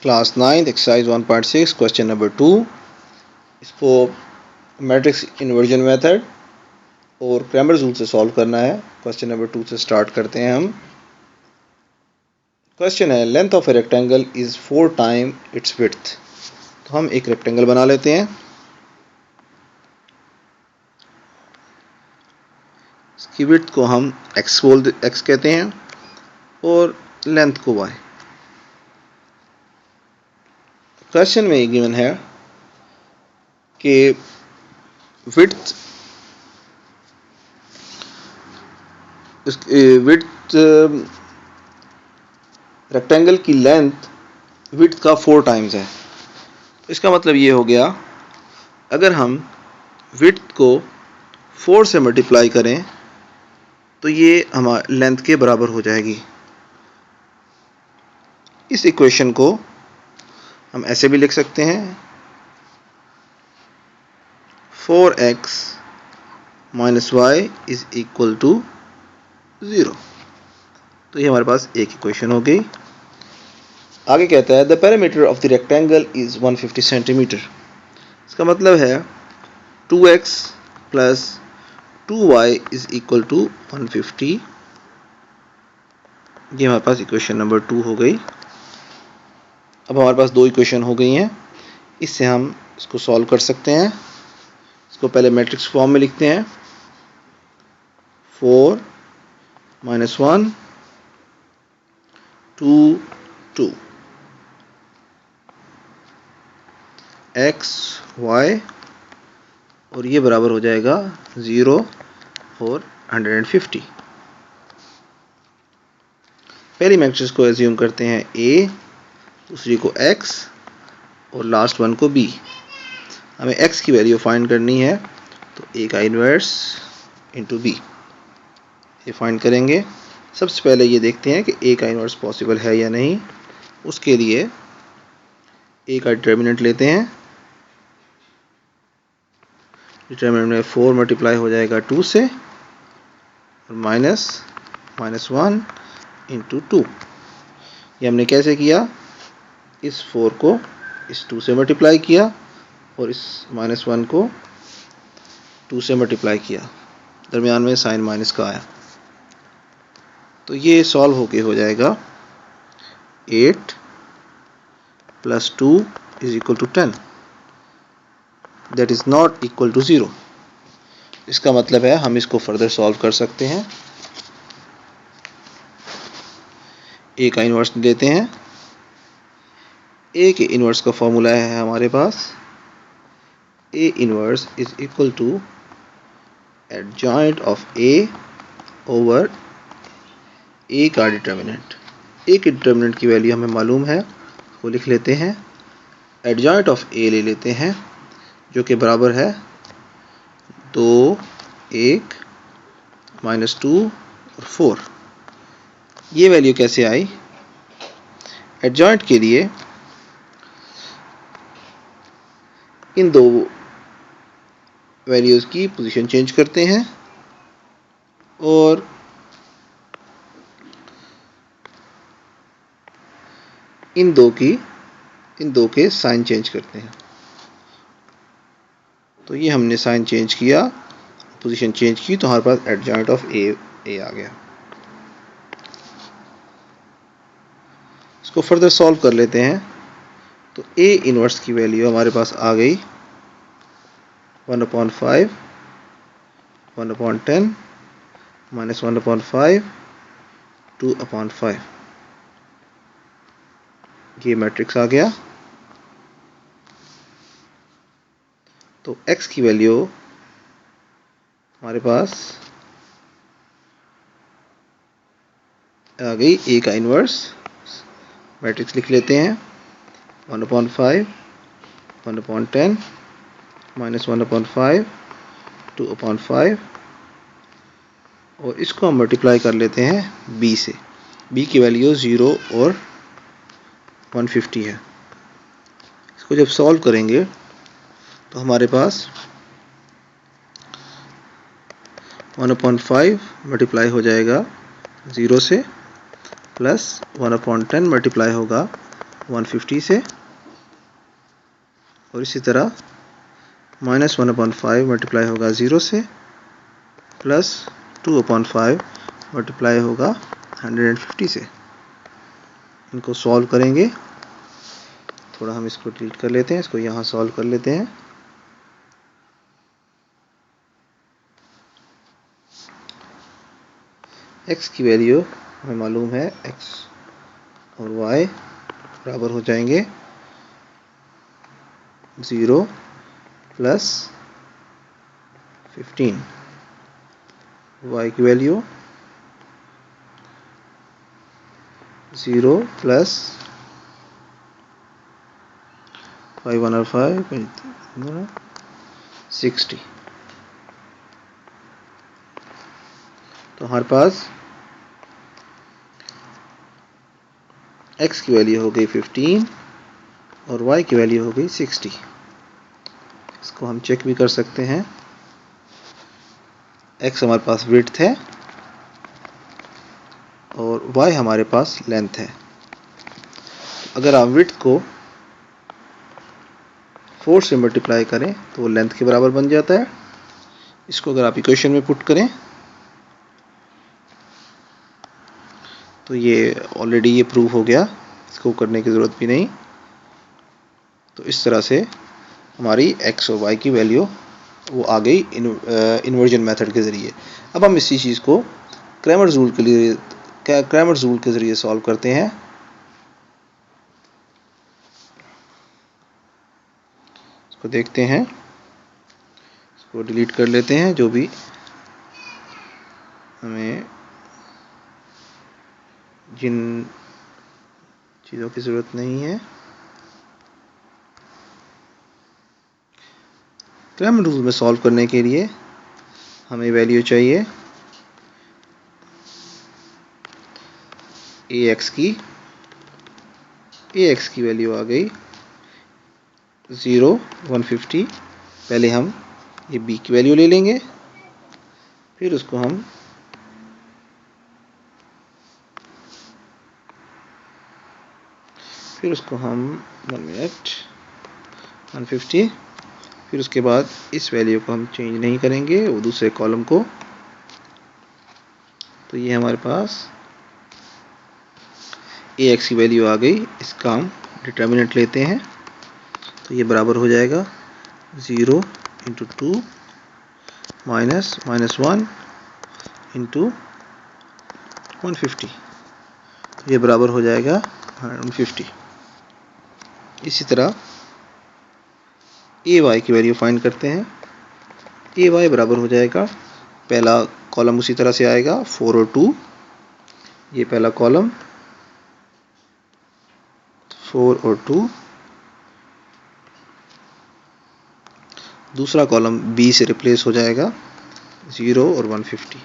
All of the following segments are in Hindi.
Class 9 exercise 1.6 question number 2। इसको मैट्रिक्स इन्वर्जन मेथड और क्रैमर्स रूल से सॉल्व करना है। क्वेश्चन नंबर 2 से स्टार्ट करते हैं हम। क्वेश्चन है length of a rectangle is 4 time it's width. तो हम एक रेक्टेंगल बना लेते हैं। इसकी विड्थ को हम x कहते हैं और लेंथ को y। क्वेश्चन में गिवन है कि विड्थ रेक्टेंगल की लेंथ विड्थ का 4 टाइम्स है। इसका मतलब ये हो गया, अगर हम विड्थ को 4 से मल्टीप्लाई करें तो ये हमारी लेंथ के बराबर हो जाएगी। इस इक्वेशन को हम ऐसे भी लिख सकते हैं 4x minus Y is equal to 0। तो ये हमारे पास एक इक्वेशन हो गई। आगे कहता है the perimeter of the rectangle is 150 centimetre. इसका मतलब है 2x plus 2y is equal to 150। ये हमारे पास इक्वेशन नंबर 2 हो गई। अब हमारे पास दो इक्वेशन हो गई हैं। इससे हम इसको सॉल्व कर सकते हैं। इसको पहले मैट्रिक्स फॉर्म में लिखते हैं 4 माइनस 1 2 2 x y और ये बराबर हो जाएगा 0 और 150। पहली मैट्रिक्स को एज्यूम करते हैं a, दूसरी को x और लास्ट वन को b। हमें x की वैल्यू फाइंड करनी है तो a का इन्वर्स इंटू b ये फाइंड करेंगे। सबसे पहले ये देखते हैं कि a का इन्वर्स पॉसिबल है या नहीं। उसके लिए a का डिटर्मिनेंट लेते हैं। डिटर्मिनेंट में 4 मल्टीप्लाई हो जाएगा 2 से और माइनस 1 इंटू 2। ये हमने कैसे किया, इस 4 को इस 2 से मल्टीप्लाई किया और इस -1 को 2 से मल्टीप्लाई किया, दरमियान में साइन माइनस का आया। तो ये सॉल्व होके हो जाएगा 8 plus 2 is equal to 10, that is not equal to 0। इसका मतलब है हम इसको फर्दर सॉल्व कर सकते हैं। a का इन्वर्स लेते हैं। a के इन्वर्स का फॉर्मूला है हमारे पास a inverse is equal to adjoint of a over a का डिटर्मिनेंट। a के डिटर्मिनेंट की वैल्यू हमें मालूम है, वो लिख लेते हैं। एडजॉइंट ऑफ a ले लेते हैं जो कि बराबर है 2 1 माइनस 2 और 4। ये वैल्यू कैसे आई, एडजॉइंट के लिए इन दो वैल्यूज़ की पोजीशन चेंज करते हैं और इन दो के साइन चेंज करते हैं। तो ये हमने साइन चेंज किया, पोजीशन चेंज की, तो हमारे पास एडजॉइंट ऑफ ए आ गया। इसको फर्दर सॉल्व कर लेते हैं। तो a इन्वर्स की वैल्यू हमारे पास आ गई 1/5 1/10 माइनस 1/5 2/5। ये मैट्रिक्स आ गया। तो x की वैल्यू हमारे पास आ गई a का इन्वर्स। मैट्रिक्स लिख लेते हैं 1/5 1/10 माइनस 1/5 2/5 और इसको हम मल्टीप्लाई कर लेते हैं b से। b की वैल्यू 0 और 150 है। इसको जब सॉल्व करेंगे तो हमारे पास 1/5 मल्टीप्लाई हो जाएगा 0 से प्लस 1/10 मल्टीप्लाई होगा 150 से, और इसी तरह -1/5 मल्टीप्लाई होगा 0 से, प्लस 2/5 मल्टीप्लाई होगा 150 से। इनको सॉल्व करेंगे। थोड़ा हम इसको डिलीट कर लेते हैं, इसको यहाँ सॉल्व कर लेते हैं। x की वैल्यू हमें मालूम है, x और y बराबर हो जाएंगे 0 प्लस 15, y की वैल्यू 0 प्लस 5/5 60। तो हमारे पास x की वैल्यू हो गई 15 और y की वैल्यू हो गई 60। इसको हम चेक भी कर सकते हैं। x हमारे पास विड्थ है और y हमारे पास लेंथ है। अगर आप विड्थ को 4 से मल्टीप्लाई करें तो वो लेंथ के बराबर बन जाता है। इसको अगर आप इक्वेशन में पुट करें तो ये ऑलरेडी ये प्रूव हो गया, इसको करने की ज़रूरत भी नहीं। तो इस तरह से हमारी x और y की वैल्यू वो आ गई इन्वर्जन मेथड के ज़रिए। अब हम इसी चीज़ को क्रैमर्स रूल के ज़रिए सॉल्व करते हैं। इसको देखते हैं, इसको डिलीट कर लेते हैं, जो भी हमें जिन चीज़ों की ज़रूरत नहीं है। क्रैमर रूल में सॉल्व करने के लिए हमें वैल्यू चाहिए ax की वैल्यू आ गई 0 150। पहले हम ये b की वैल्यू ले लेंगे, फिर उसको हम वन मिनट 150, फिर उसके बाद इस वैल्यू को हम चेंज नहीं करेंगे, वो दूसरे कॉलम को। तो ये हमारे पास ax की वैल्यू आ गई। इसका हम डिटर्मिनेंट लेते हैं, तो ये बराबर हो जाएगा 0 × 2 माइनस -1 × 150। तो ये बराबर हो जाएगा 150। इसी तरह ay की वैल्यू फाइंड करते हैं। ay बराबर हो जाएगा, पहला कॉलम उसी तरह से आएगा 4 और 2, ये पहला कॉलम 4 और 2, दूसरा कॉलम b से रिप्लेस हो जाएगा 0 और 150।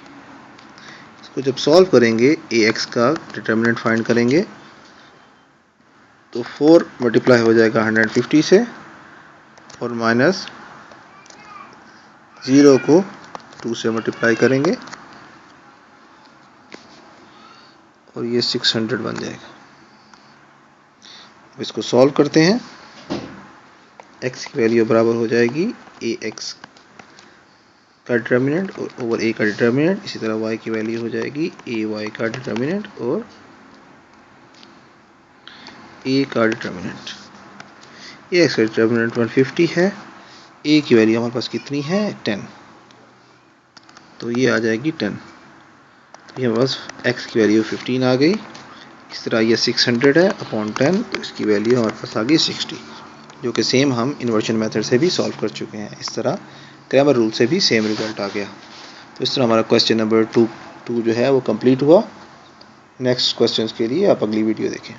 इसको जब सॉल्व करेंगे, ax का डिटर्मिनेंट फाइंड करेंगे, तो 4 मल्टीप्लाई हो जाएगा 150 से, और माइनस 0 को 2 से मल्टीप्लाई करेंगे और ये 600 बन जाएगा। अब इसको सॉल्व करते हैं। x की वैल्यू बराबर हो जाएगी ax का डिटर्मिनेंट और ओवर a का डिटर्मिनेंट। इसी तरह y की वैल्यू हो जाएगी ay का डिटर्मिनेंट और a का डिटर्मिनेंट। ax का डिटर्मिनेंट 150 है, a की वैल्यू हमारे पास कितनी है 10, तो ये आ जाएगी 10। ये हमारे पास x की वैल्यू 15 आ गई। इस तरह ये 600 है अपॉन 10, तो इसकी वैल्यू हमारे पास आ गई 60, जो कि सेम हम इन्वर्जन मेथड से भी सॉल्व कर चुके हैं। इस तरह क्रैमर रूल से भी सेम रिजल्ट आ गया। तो इस तरह हमारा क्वेश्चन नंबर 2 जो है वो कंप्लीट हुआ। नेक्स्ट क्वेश्चन के लिए आप अगली वीडियो देखें।